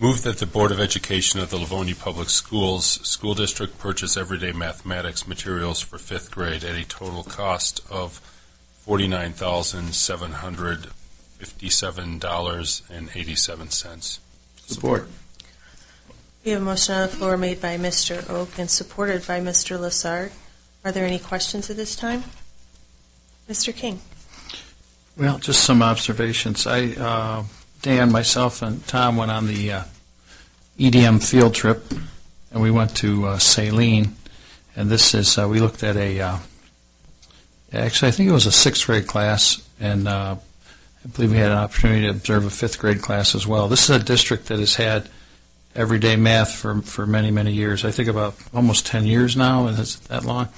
Move that the Board of Education of the Livonia Public Schools School District purchase everyday mathematics materials for 5th grade at a total cost of $49,757.87. Support. We have a motion on the floor made by Mr. Oak and supported by Mr. Lassard. Are there any questions at this time? Mr. King. Well, just some observations. Dan, myself, and Tom went on the EDM field trip, and we went to Saline. And this is, we looked at actually, I think it was a 6th grade class, and I believe we had an opportunity to observe a 5th grade class as well. This is a district that has had everyday math for many, many years. I think about almost 10 years now, and it's that long.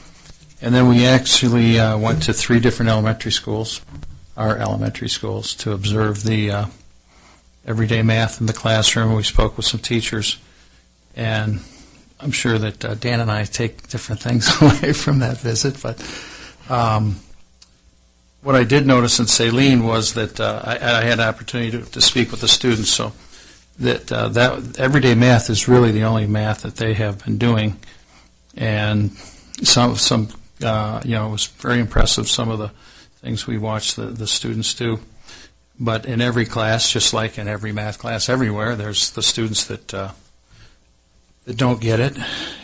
And then we actually went to 3 different elementary schools, our elementary schools, to observe the everyday math in the classroom. We spoke with some teachers, and I'm sure that Dan and I take different things away from that visit. But what I did notice in Saline was that I had an opportunity to speak with the students, so that everyday math is really the only math that they have been doing, and it was very impressive, some of the things we watched the students do. But in every class, just like in every math class everywhere, there's the students that don't get it.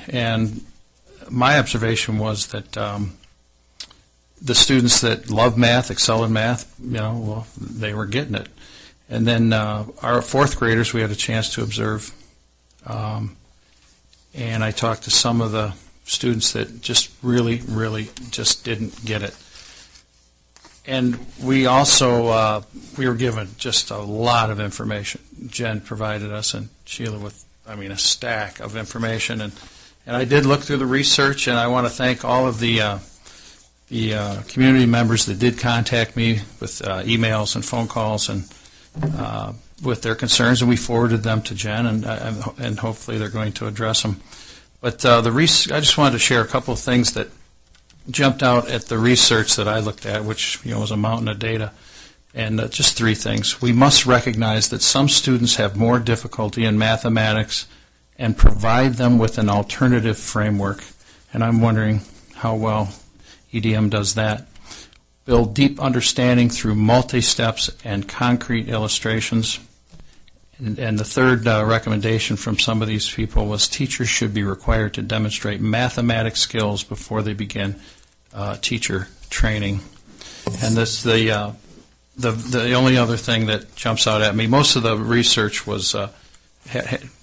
And my observation was that the students that love math, excel in math, well, they were getting it. And then our 4th graders, we had a chance to observe. And I talked to some of the students that just really just didn't get it. And we also, we were given just a lot of information. Jen provided us and Sheila with, a stack of information. And I did look through the research, and I want to thank all of the community members that did contact me with emails and phone calls and with their concerns, and we forwarded them to Jen, and hopefully they're going to address them. But I just wanted to share a couple of things that jumped out at the research that I looked at, which was a mountain of data, and just 3 things. We must recognize that some students have more difficulty in mathematics and provide them with an alternative framework, and I'm wondering how well EDM does that. Build deep understanding through multi-steps and concrete illustrations. And the third recommendation from some of these people was teachers should be required to demonstrate mathematics skills before they begin teacher training. And this the only other thing that jumps out at me. Most of the research was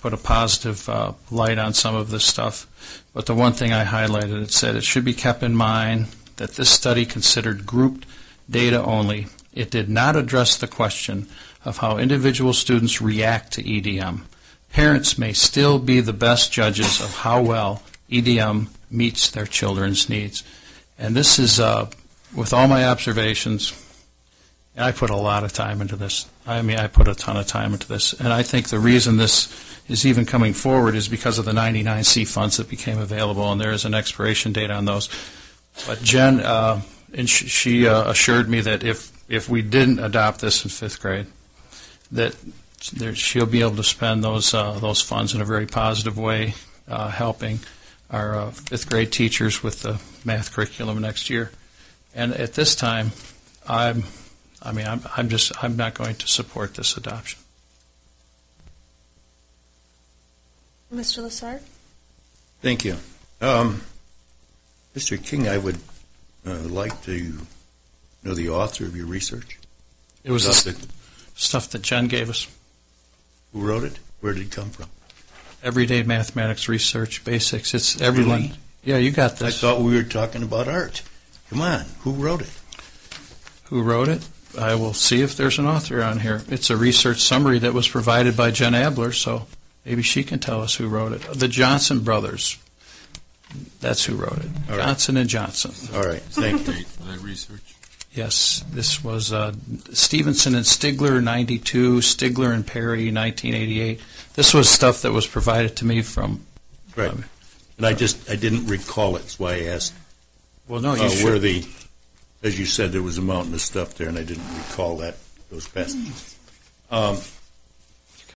put a positive light on some of this stuff, but the one thing I highlighted, it said it should be kept in mind that this study considered grouped data only. It did not address the question of how individual students react to EDM. Parents may still be the best judges of how well EDM meets their children's needs. And this is, with all my observations, and I put a lot of time into this. I put a ton of time into this. And I think the reason this is even coming forward is because of the 99C funds that became available, and there is an expiration date on those. But Jen, and she assured me that if we didn't adopt this in 5th grade, that she'll be able to spend those funds in a very positive way, helping our 5th grade teachers with the math curriculum next year. And at this time, I'm not going to support this adoption. Mr. Lassard? Thank you. Mr. King, I would like to know the author of your research. It was stuff that Jen gave us. Who wrote it? Where did it come from? Everyday Mathematics Research Basics. It's everyone. Really? Yeah, you got this. I thought we were talking about art. Come on. Who wrote it? Who wrote it? I will see if there's an author on here. It's a research summary that was provided by Jen Abler, so maybe she can tell us who wrote it. The Johnson brothers. That's who wrote it. All Johnson right. and Johnson. All right. Thank you. For that research. Yes, this was Stevenson and Stigler, 92, Stigler and Perry, 1988. This was stuff that was provided to me from... Right. And I didn't recall it. That's why I asked. Well, no, you should. As you said, there was a mountain of stuff there, and I didn't recall those passages.